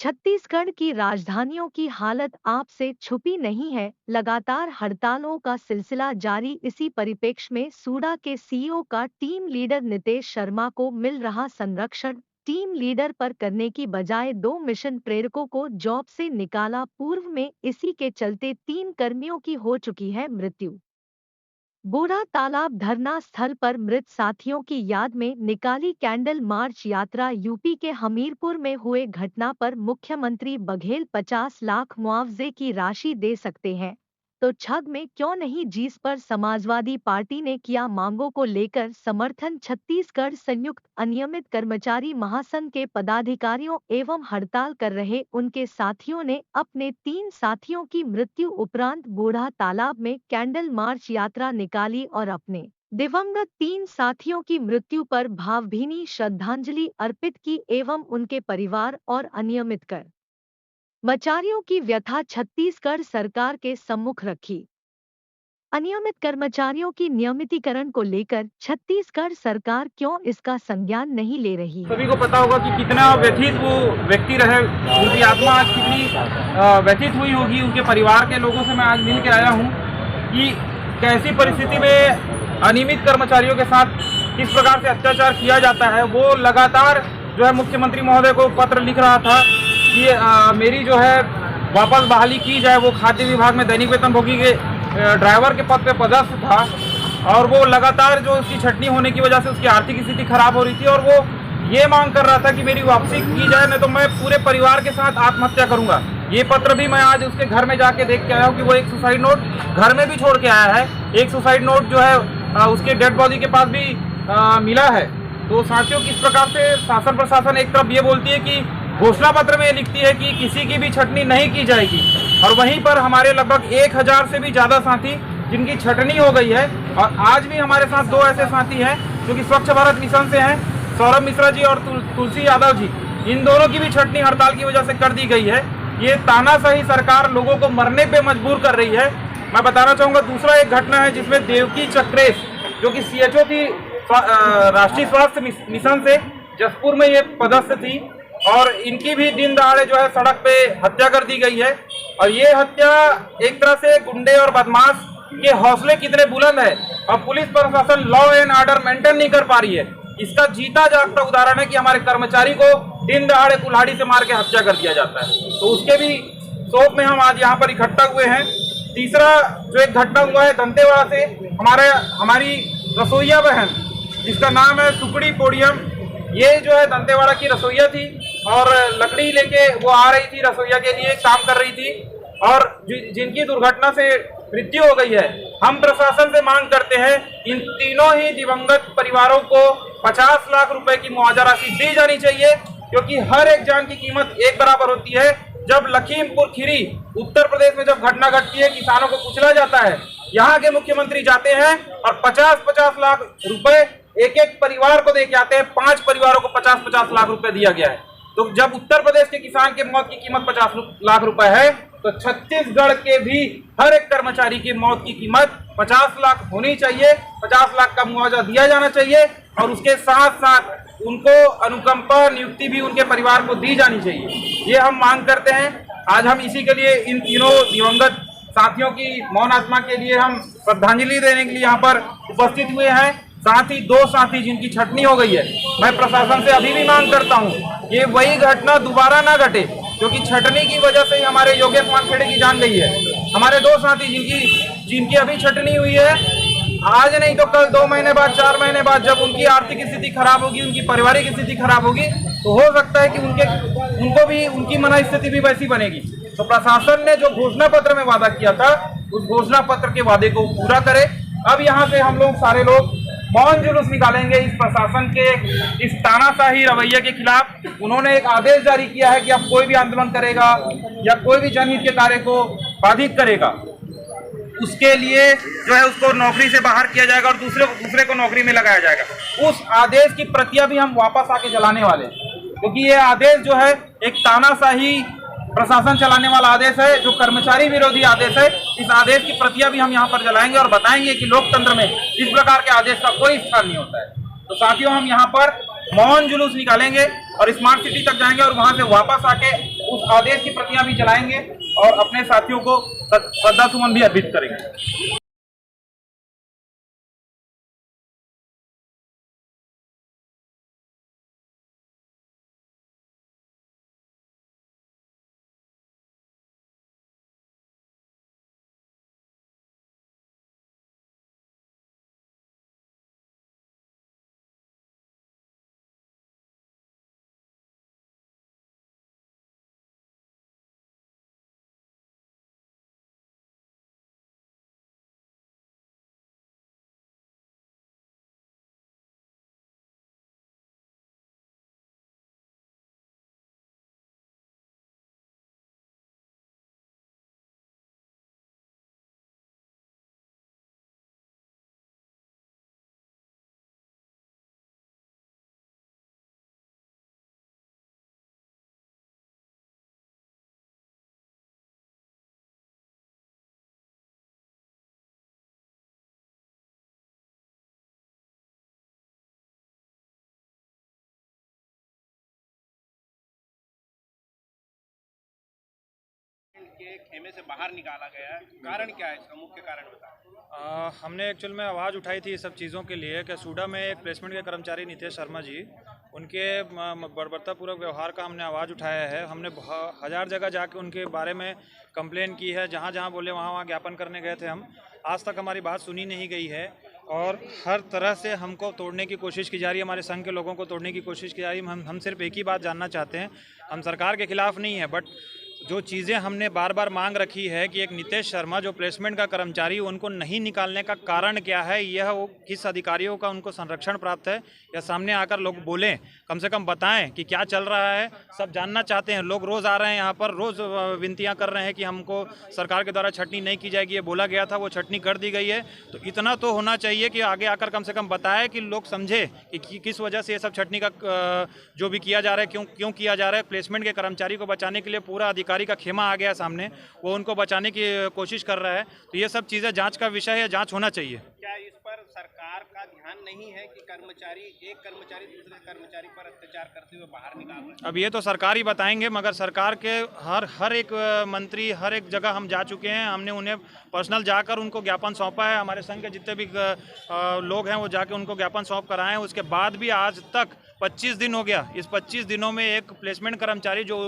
छत्तीसगढ़ की राजधानियों की हालत आपसे छुपी नहीं है। लगातार हड़तालों का सिलसिला जारी। इसी परिप्रेक्ष्य में सूडा के सीईओ का टीम लीडर नितेश शर्मा को मिल रहा संरक्षण। टीम लीडर पर करने की बजाय 2 मिशन प्रेरकों को जॉब से निकाला। पूर्व में इसी के चलते 3 कर्मियों की हो चुकी है मृत्यु। बूढ़ा तालाब धरना स्थल पर मृत साथियों की याद में निकाली कैंडल मार्च यात्रा। यूपी के हमीरपुर में हुए घटना पर मुख्यमंत्री बघेल 50 लाख मुआवजे की राशि दे सकते हैं तो छग में क्यों नहीं, जिस पर समाजवादी पार्टी ने किया मांगों को लेकर समर्थन। छत्तीसगढ़ संयुक्त अनियमित कर्मचारी महासंघ के पदाधिकारियों एवं हड़ताल कर रहे उनके साथियों ने अपने 3 साथियों की मृत्यु उपरांत बूढ़ा तालाब में कैंडल मार्च यात्रा निकाली और अपने दिवंगत 3 साथियों की मृत्यु पर भावभीनी श्रद्धांजलि अर्पित की एवं उनके परिवार और अनियमित कर्मचारियों की व्यथा छत्तीसगढ़ सरकार के सम्मुख रखी। अनियमित कर्मचारियों की नियमितीकरण को लेकर छत्तीसगढ़ सरकार क्यों इसका संज्ञान नहीं ले रही है? सभी को पता होगा कि कितना व्यथित वो व्यक्ति रहे, उनकी आत्मा आज कितनी व्यथित हुई होगी। उनके परिवार के लोगों से मैं आज मिल के आया हूँ कि कैसी परिस्थिति में अनियमित कर्मचारियों के साथ किस प्रकार से अत्याचार किया जाता है। वो लगातार जो है मुख्यमंत्री महोदय को पत्र लिख रहा था कि मेरी जो है वापस बहाली की जाए। वो खाद्य विभाग में दैनिक वेतनभोगी के ड्राइवर के पद पे पदस्थ था और वो लगातार जो उसकी छटनी होने की वजह से उसकी आर्थिक स्थिति खराब हो रही थी और वो ये मांग कर रहा था कि मेरी वापसी की जाए, नहीं तो मैं पूरे परिवार के साथ आत्महत्या करूंगा। ये पत्र भी मैं आज उसके घर में जाके देख के आया हूँ कि वो एक सुसाइड नोट घर में भी छोड़ के आया है। एक सुसाइड नोट जो है उसके डेड बॉडी के पास भी मिला है। तो साथियों, किस प्रकार से शासन प्रशासन एक तरफ ये बोलती है कि घोषणा पत्र में लिखती है कि किसी की भी छटनी नहीं की जाएगी और वहीं पर हमारे लगभग 1000 से भी ज़्यादा साथी जिनकी छटनी हो गई है। और आज भी हमारे साथ 2 ऐसे साथी हैं जो कि स्वच्छ भारत मिशन से हैं, सौरभ मिश्रा जी और तुलसी यादव जी। इन दोनों की भी छटनी हड़ताल की वजह से कर दी गई है। ये तानाशाही सरकार लोगों को मरने पे मजबूर कर रही है। मैं बताना चाहूँगा दूसरा एक घटना है जिसमें देवकी चक्रेश जो कि CHO थी राष्ट्रीय स्वास्थ्य मिशन से, जसपुर में ये पदस्थ थी और इनकी भी दिन दहाड़े जो है सड़क पे हत्या कर दी गई है। और ये हत्या एक तरह से गुंडे और बदमाश के हौसले कितने बुलंद है और पुलिस प्रशासन लॉ एंड ऑर्डर मेंटेन नहीं कर पा रही है। इसका जीता जागता उदाहरण है कि हमारे कर्मचारी को दिन दहाड़े कुल्हाड़ी से मार के हत्या कर दिया जाता है। तो उसके भी शोक में हम आज यहाँ पर इकट्ठा हुए हैं। तीसरा जो एक घटना हुआ है दंतेवाड़ा से, हमारी रसोईया बहन जिसका नाम है सुकड़ी पोडियम, ये जो है दंतेवाड़ा की रसोईया थी और लकड़ी लेके वो आ रही थी रसोईया के लिए, काम कर रही थी और जिनकी दुर्घटना से मृत्यु हो गई है। हम प्रशासन से मांग करते हैं इन तीनों ही दिवंगत परिवारों को 50 लाख रुपए की मुआवजा राशि दी जानी चाहिए, क्योंकि हर एक जान की कीमत एक बराबर होती है। जब लखीमपुर खीरी उत्तर प्रदेश में जब घटना घटती है, किसानों को कुचला जाता है, यहाँ के मुख्यमंत्री जाते हैं और 50-50 लाख रुपए एक एक परिवार को दे के आते हैं। 5 परिवारों को 50-50 लाख रुपए दिया गया है। तो जब उत्तर प्रदेश के किसान के मौत की कीमत 50 लाख रुपए है, तो छत्तीसगढ़ के भी हर एक कर्मचारी की मौत की कीमत 50 लाख होनी चाहिए। 50 लाख का मुआवजा दिया जाना चाहिए और उसके साथ साथ उनको अनुकंपा नियुक्ति भी उनके परिवार को दी जानी चाहिए। ये हम मांग करते हैं। आज हम इसी के लिए इन तीनों दिवंगत साथियों की मौन आत्मा के लिए हम श्रद्धांजलि देने के लिए यहाँ पर उपस्थित हुए हैं। साथ ही 2 साथी जिनकी छटनी हो गई है, मैं प्रशासन से अभी भी मांग करता हूँ ये वही घटना दोबारा ना घटे, क्योंकि छटनी की वजह से ही हमारे योगेश मानखेड़े की जान गई है। हमारे 2 साथी जिनकी अभी छटनी हुई है, आज नहीं तो कल 2 महीने बाद 4 महीने बाद जब उनकी आर्थिक स्थिति खराब होगी, उनकी पारिवारिक स्थिति खराब होगी, तो हो सकता है कि उनको भी उनकी मनस्थिति भी वैसी बनेगी। तो प्रशासन ने जो घोषणा पत्र में वादा किया था, उस घोषणा पत्र के वादे को पूरा करे। अब यहाँ से हम लोग सारे लोग मौन जुलूस निकालेंगे इस प्रशासन के इस तानाशाही रवैये के खिलाफ। उन्होंने एक आदेश जारी किया है कि अब कोई भी आंदोलन करेगा या कोई भी जनहित के कार्य को बाधित करेगा, उसके लिए जो है उसको नौकरी से बाहर किया जाएगा और दूसरे को नौकरी में लगाया जाएगा। उस आदेश की प्रतियां भी हम वापस आके जलाने वाले हैं, क्योंकि ये आदेश जो है एक तानाशाही प्रशासन चलाने वाला आदेश है, जो कर्मचारी विरोधी आदेश है। इस आदेश की प्रतियां भी हम यहाँ पर जलाएंगे और बताएंगे कि लोकतंत्र में इस प्रकार के आदेश का कोई स्थान नहीं होता है। तो साथियों, हम यहाँ पर मौन जुलूस निकालेंगे और स्मार्ट सिटी तक जाएंगे और वहां से वापस आके उस आदेश की प्रतियां भी जलाएंगे और अपने साथियों को श्रद्धा सुमन भी अर्पित करेंगे। के खेमे से बाहर निकाला गया है, कारण क्या है, इसका मुख्य कारण बताएं। हमने एक्चुअल में आवाज़ उठाई थी इस सब चीज़ों के लिए कि सूडा में एक प्लेसमेंट के कर्मचारी नितेश शर्मा जी, उनके बर्बरतापूर्वक व्यवहार का हमने आवाज़ उठाया है। हमने 1000 जगह जाके उनके बारे में कंप्लेन की है, जहाँ जहाँ बोले वहाँ वहाँ ज्ञापन करने गए थे हम। आज तक हमारी बात सुनी नहीं गई है और हर तरह से हमको तोड़ने की कोशिश की जा रही है, हमारे संघ के लोगों को तोड़ने की कोशिश की जा रही है। हम सिर्फ एक ही बात जानना चाहते हैं, हम सरकार के खिलाफ़ नहीं है, बट जो चीज़ें हमने बार बार मांग रखी है कि एक नितेश शर्मा जो प्लेसमेंट का कर्मचारी, उनको नहीं निकालने का कारण क्या है, यह वो किस अधिकारियों का उनको संरक्षण प्राप्त है, या सामने आकर लोग बोलें, कम से कम बताएं कि क्या चल रहा है। सब जानना चाहते हैं, लोग रोज़ आ रहे हैं यहाँ पर, रोज़ विनतियाँ कर रहे हैं कि हमको सरकार के द्वारा छटनी नहीं की जाएगी, ये बोला गया था, वो छटनी कर दी गई है। तो इतना तो होना चाहिए कि आगे आकर कम से कम बताए कि लोग समझे कि किस वजह से ये सब छटनी का जो भी किया जा रहा है, क्यों किया जा रहा है। प्लेसमेंट के कर्मचारी को बचाने के लिए पूरा अधिकारी का खेमा आ गया सामने, वो उनको बचाने की कोशिश कर रहा है। तो ये सब चीज़ें जांच का विषय है, जांच होना चाहिए। क्या इस पर सरकार का ध्यान नहीं है कि एक कर्मचारी दूसरे कर्मचारी पर अत्याचार करते हुए बाहर निकाल रहे हैं? अब ये तो सरकार ही बताएंगे, मगर सरकार के हर एक मंत्री हर एक जगह हम जा चुके हैं, हमने उन्हें पर्सनल जाकर उनको ज्ञापन सौंपा है। हमारे संघ के जितने भी लोग हैं वो जाके उनको ज्ञापन सौंप कर आए हैं। उसके बाद भी आज तक 25 दिन हो गया। इस 25 दिनों में एक प्लेसमेंट कर्मचारी जो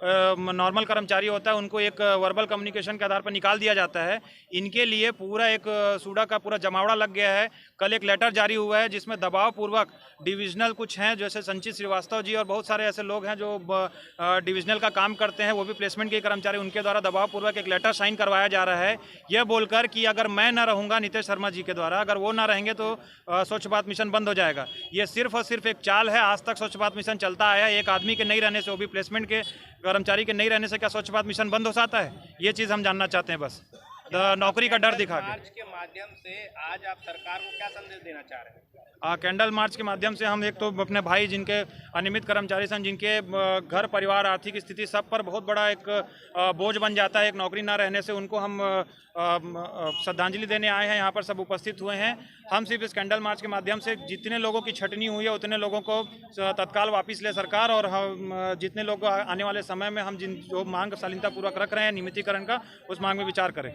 नॉर्मल कर्मचारी होता है, उनको एक वर्बल कम्युनिकेशन के आधार पर निकाल दिया जाता है। इनके लिए पूरा एक सूडा का पूरा जमावड़ा लग गया है। कल एक लेटर जारी हुआ है जिसमें दबावपूर्वक डिविजनल कुछ हैं, जैसे संचित श्रीवास्तव जी और बहुत सारे ऐसे लोग हैं जो डिविजनल का काम करते हैं, वो भी प्लेसमेंट के कर्मचारी, उनके द्वारा दबावपूर्वक एक लेटर साइन करवाया जा रहा है, यह बोलकर कि अगर मैं ना रहूँगा नितेश शर्मा जी के द्वारा, अगर वो ना रहेंगे तो स्वच्छ भारत मिशन बंद हो जाएगा। ये सिर्फ और सिर्फ एक चाल है। आज तक स्वच्छ भारत मिशन चलता आया है। एक आदमी के नहीं रहने से, वो भी प्लेसमेंट के कर्मचारी के नहीं रहने से क्या स्वच्छ भारत मिशन बंद हो सकता है? ये चीज़ हम जानना चाहते हैं बस, नौकरी का डर दिखा के। मार्च के माध्यम से आज आप सरकार को क्या संदेश देना चाह रहे हैं? कैंडल मार्च के माध्यम से हम एक तो अपने भाई जिनके अनियमित कर्मचारी हैं, जिनके घर परिवार आर्थिक स्थिति सब पर बहुत बड़ा एक बोझ बन जाता है एक नौकरी ना रहने से, उनको हम श्रद्धांजलि देने आए हैं। यहाँ पर सब उपस्थित हुए हैं। हम सिर्फ इस कैंडल मार्च के माध्यम से जितने लोगों की छटनी हुई है उतने लोगों को तत्काल वापस ले सरकार, और हम जितने लोग आने वाले समय में हम जो मांग शालीनतापूर्वक रख रहे हैं नियमितीकरण का, उस मांग में विचार करें।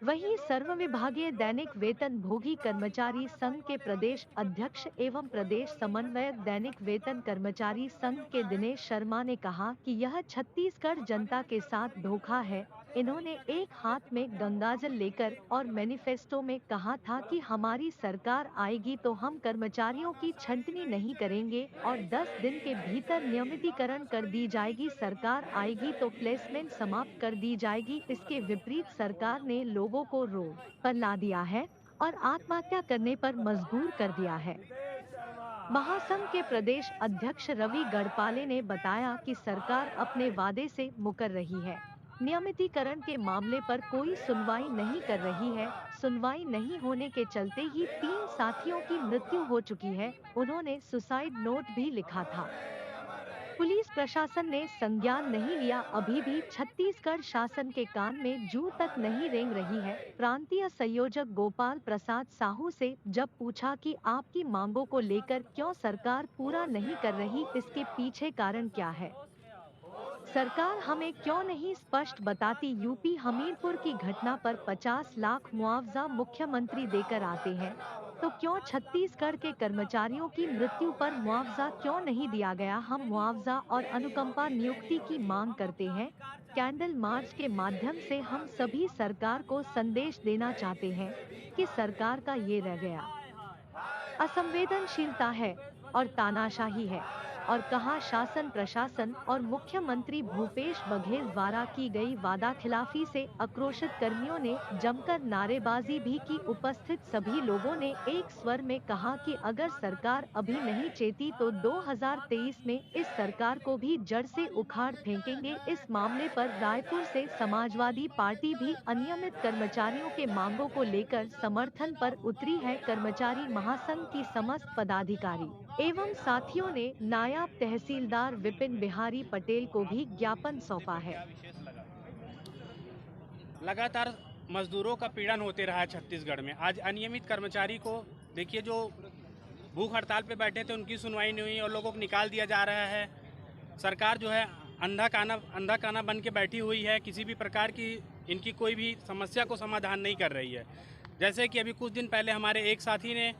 वहीं सर्वविभागीय दैनिक वेतन भोगी कर्मचारी संघ के प्रदेश अध्यक्ष एवं प्रदेश समन्वयक दैनिक वेतन कर्मचारी संघ के दिनेश शर्मा ने कहा कि यह छत्तीसगढ़ जनता के साथ धोखा है। इन्होंने एक हाथ में गंगाजल लेकर और मैनिफेस्टो में कहा था कि हमारी सरकार आएगी तो हम कर्मचारियों की छंटनी नहीं करेंगे और 10 दिन के भीतर नियमितीकरण कर दी जाएगी, सरकार आएगी तो प्लेसमेंट समाप्त कर दी जाएगी। इसके विपरीत सरकार ने लोगों को रोड पर ला दिया है और आत्महत्या करने पर मजबूर कर दिया है। महासंघ के प्रदेश अध्यक्ष रवि गढ़पाले ने बताया कि सरकार अपने वादे से मुकर रही है। नियमितीकरण के मामले पर कोई सुनवाई नहीं कर रही है। सुनवाई नहीं होने के चलते ही 3 साथियों की मृत्यु हो चुकी है। उन्होंने सुसाइड नोट भी लिखा था। पुलिस प्रशासन ने संज्ञान नहीं लिया। अभी भी छत्तीसगढ़ शासन के कान में जू तक नहीं रेंग रही है। प्रांतीय संयोजक गोपाल प्रसाद साहू से जब पूछा कि आपकी मांगों को लेकर क्यों सरकार पूरा नहीं कर रही, इसके पीछे कारण क्या है, सरकार हमें क्यों नहीं स्पष्ट बताती। यूपी हमीरपुर की घटना पर 50 लाख मुआवजा मुख्यमंत्री देकर आते हैं, तो क्यों छत्तीसगढ़ के कर्मचारियों की मृत्यु पर मुआवजा क्यों नहीं दिया गया। हम मुआवजा और अनुकंपा नियुक्ति की मांग करते हैं। कैंडल मार्च के माध्यम से हम सभी सरकार को संदेश देना चाहते हैं कि सरकार का ये रह गया असंवेदनशीलता है और तानाशाही है। और कहा शासन प्रशासन और मुख्यमंत्री भूपेश बघेल द्वारा की गई वादा खिलाफी से आक्रोशित कर्मियों ने जमकर नारेबाजी भी की। उपस्थित सभी लोगों ने एक स्वर में कहा कि अगर सरकार अभी नहीं चेती तो 2023 में इस सरकार को भी जड़ से उखाड़ फेंकेंगे। इस मामले पर रायपुर से समाजवादी पार्टी भी अनियमित कर्मचारियों के मांगों को लेकर समर्थन पर उतरी है। कर्मचारी महासंघ की समस्त पदाधिकारी एवं साथियों ने नायब तहसीलदार विपिन बिहारी पटेल को भी ज्ञापन सौंपा है। लगातार मजदूरों का पीड़न होते रहा है छत्तीसगढ़ में। आज अनियमित कर्मचारी को देखिए, जो भूख हड़ताल पे बैठे थे उनकी सुनवाई नहीं हुई और लोगों को निकाल दिया जा रहा है। सरकार जो है अंधा काना बन के बैठी हुई है। किसी भी प्रकार की इनकी कोई भी समस्या को समाधान नहीं कर रही है। जैसे कि अभी कुछ दिन पहले हमारे एक साथी ने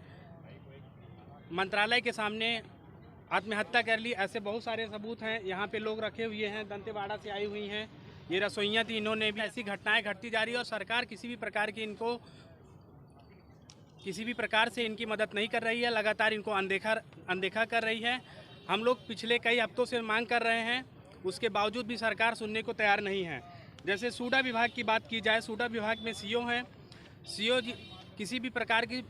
मंत्रालय के सामने आत्महत्या कर ली। ऐसे बहुत सारे सबूत हैं, यहाँ पे लोग रखे हुए हैं, दंतेवाड़ा से आई हुई हैं, ये रसोइयाँ थी, इन्होंने भी। ऐसी घटनाएं घटती जा रही है और सरकार किसी भी प्रकार की किसी भी प्रकार से इनकी मदद नहीं कर रही है। लगातार इनको अनदेखा कर रही है। हम लोग पिछले कई हफ्तों से मांग कर रहे हैं, उसके बावजूद भी सरकार सुनने को तैयार नहीं है। जैसे सूडा विभाग की बात की जाए, सूडा विभाग में सीओ हैं, सीओ किसी भी प्रकार की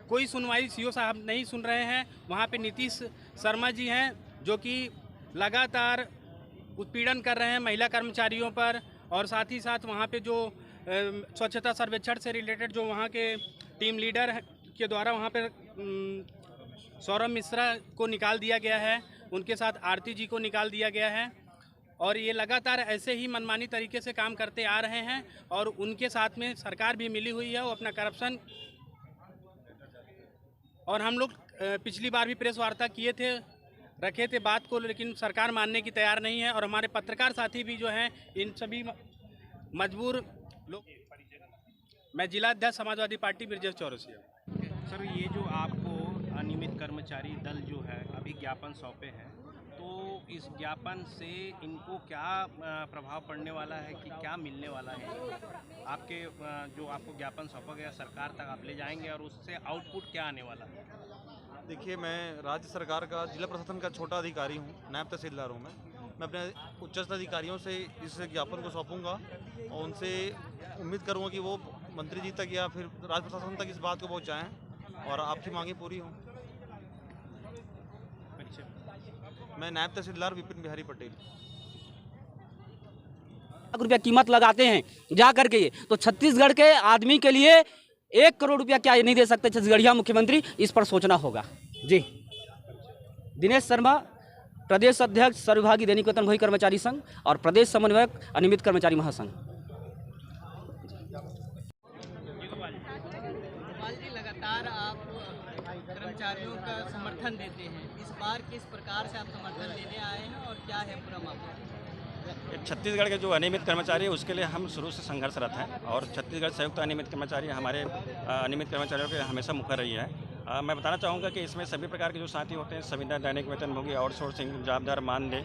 कोई सुनवाई सीओ साहब नहीं सुन रहे हैं। वहाँ पे नीतीश शर्मा जी हैं जो कि लगातार उत्पीड़न कर रहे हैं महिला कर्मचारियों पर। और साथ ही साथ वहाँ पे जो स्वच्छता सर्वेक्षण से रिलेटेड जो वहाँ के टीम लीडर के द्वारा वहाँ पे सौरभ मिश्रा को निकाल दिया गया है, उनके साथ आरती जी को निकाल दिया गया है। और ये लगातार ऐसे ही मनमानी तरीके से काम करते आ रहे हैं और उनके साथ में सरकार भी मिली हुई है। वो अपना करप्शन, और हम लोग पिछली बार भी प्रेस वार्ता रखे थे बात को, लेकिन सरकार मानने की तैयार नहीं है। और हमारे पत्रकार साथी भी जो हैं, इन सभी मजबूर लोग। मैं जिला अध्यक्ष समाजवादी पार्टी ब्रजेश चौरसिया। सर, ये जो आपको अनियमित कर्मचारी दल जो है अभी ज्ञापन सौंपे हैं, तो इस ज्ञापन से इनको क्या प्रभाव पड़ने वाला है कि क्या मिलने वाला है? आपके जो आपको ज्ञापन सौंपा गया सरकार तक आप ले जाएंगे और उससे आउटपुट क्या आने वाला है? देखिए, मैं राज्य सरकार का जिला प्रशासन का छोटा अधिकारी हूँ, नायब तहसीलदार हूँ। मैं अपने उच्चस्थ अधिकारियों से इस ज्ञापन को सौंपूंगा और उनसे उम्मीद करूँगा कि वो मंत्री जी तक या फिर राज्य प्रशासन तक इस बात को पहुँचाएँ और आपकी मांगें पूरी हों। मैं नायब तहसीलदार विपिन बिहारी पटेल। लाख रुपया कीमत लगाते हैं जा करके, तो छत्तीसगढ़ के आदमी के लिए 1 करोड़ रुपया क्या नहीं दे सकते छत्तीसगढ़िया मुख्यमंत्री? इस पर सोचना होगा जी। दिनेश शर्मा, प्रदेश अध्यक्ष सर्वविभागीय दैनिक वेतनभोगी कर्मचारी संघ और प्रदेश समन्वयक अनियमित कर्मचारी महासंघ। लगातार आप कर्मचारियों का समर्थन देते हैं, इस बार किस प्रकार से आप समर्थन देने आए हैं और क्या है पूरा मामला? छत्तीसगढ़ के जो अनियमित कर्मचारी है उसके लिए हम शुरू से संघर्षरत हैं और छत्तीसगढ़ संयुक्त अनियमित कर्मचारी हमारे अनियमित कर्मचारियों के हमेशा मुखर रही है। मैं बताना चाहूँगा कि इसमें सभी प्रकार के जो साथी होते हैं, संविदा, दैनिक वेतनभोगी, आउटसोर्सिंग, जवाबदार मानदेय,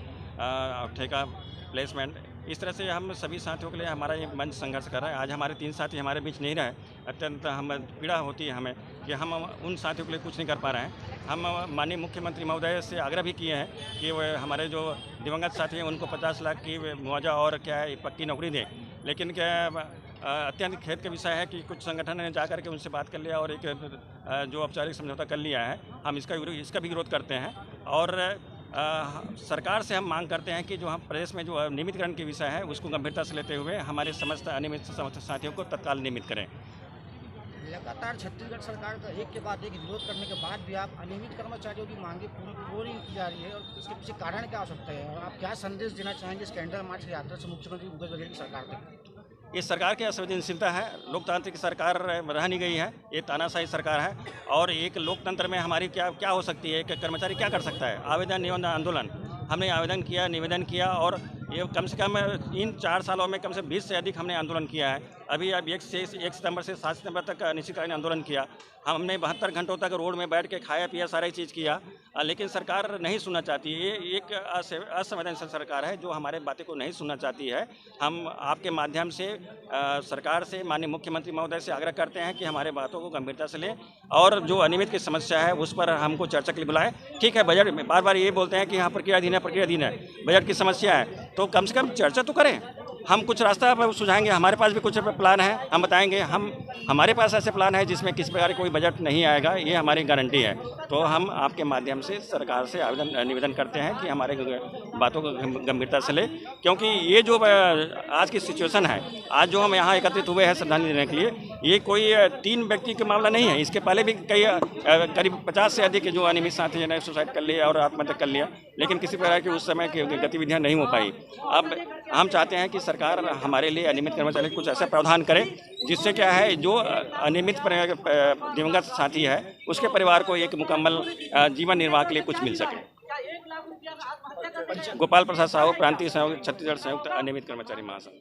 ठेका, प्लेसमेंट, इस तरह से हम सभी साथियों के लिए हमारा ये मंच संघर्ष कर रहा है। आज हमारे 3 साथी हमारे बीच नहीं रहे, अत्यंत हम पीड़ा होती है हमें कि हम उन साथियों के लिए कुछ नहीं कर पा रहे हैं। हम माननीय मुख्यमंत्री महोदय से आग्रह भी किए हैं कि वो हमारे जो दिवंगत साथी हैं उनको 50 लाख की मुआवजा और क्या है पक्की नौकरी दें। लेकिन क्या अत्यंत खेद का विषय है कि कुछ संगठन ने जाकर के उनसे बात कर लिया और एक जो औपचारिक समझौता कर लिया है। हम इसका भी विरोध करते हैं और सरकार से हम मांग करते हैं कि जो हम प्रदेश में जो नियमितकरण के विषय है उसको गंभीरता से लेते हुए हमारे समस्त अनियमित साथियों को तत्काल नियमित करें। लगातार छत्तीसगढ़ सरकार का एक के बाद एक विरोध करने के बाद भी आप अनियमित कर्मचारियों की मांगे पूरी की जा रही है, और इसके पीछे कारण क्या हो सकता है, और आप क्या संदेश देना चाहेंगे इस कैंडल मार्च की यात्रा से मुख्यमंत्री भूपेश बघेल की सरकार तक? ये सरकार की असंवेदनशीलता है, लोकतांत्रिक सरकार रह नहीं गई है, ये तानाशाही सरकार है। और एक लोकतंत्र में हमारी क्या हो सकती है, एक कर्मचारी क्या कर सकता है? आवेदन निवेदन आंदोलन, हमने आवेदन किया, निवेदन किया, और ये कम से कम इन 4 सालों में कम से 20 से अधिक हमने आंदोलन किया है। अभी अब 1 सितंबर से 7 सितंबर तक अनिश्चितकालीन आंदोलन किया। हमने 72 घंटों तक रोड में बैठ के खाया पिया, सारी चीज़ किया, लेकिन सरकार नहीं सुनना चाहती। ये एक असंवेदनशील सरकार है जो हमारे बातें को नहीं सुनना चाहती है। हम आपके माध्यम से सरकार से, माननीय मुख्यमंत्री महोदय से आग्रह करते हैं कि हमारे बातों को गंभीरता से लें, और जो अनियमित की समस्या है उस पर हमको चर्चा के लिए बुलाएं। ठीक है, बजट में बार बार ये बोलते हैं कि यहाँ प्रक्रियाधीन है, बजट की समस्या है, तो कम से कम चर्चा तो करें। हम कुछ रास्ता सुझाएंगे, हमारे पास भी कुछ प्लान है, हम बताएंगे। हमारे पास ऐसे प्लान है जिसमें किसी प्रकार कोई बजट नहीं आएगा, ये हमारी गारंटी है। तो हम आपके माध्यम से सरकार से निवेदन करते हैं कि हमारे बातों को गंभीरता से ले, क्योंकि ये जो आज की सिचुएशन है, आज जो हम यहाँ एकत्रित हुए हैं श्रद्धांजलि देने के लिए, ये कोई 3 व्यक्ति का मामला नहीं है। इसके पहले भी करीब 50 से अधिक जो अनियमित साथी ने सुसाइड कर लिया और आत्महत्या कर लिया, लेकिन किसी प्रकार की उस समय की गतिविधियाँ नहीं हो पाई। अब हम चाहते हैं कि सरकार हमारे लिए अनियमित कर्मचारी कुछ ऐसा प्रावधान करे जिससे क्या है, जो अनियमित दिवंगत साथी है उसके परिवार को एक मुकम्मल जीवन निर्वाह के लिए कुछ मिल सके। गोपाल प्रसाद साहू, प्रांतीय संयोग छत्तीसगढ़ संयुक्त अनियमित कर्मचारी महासंघ।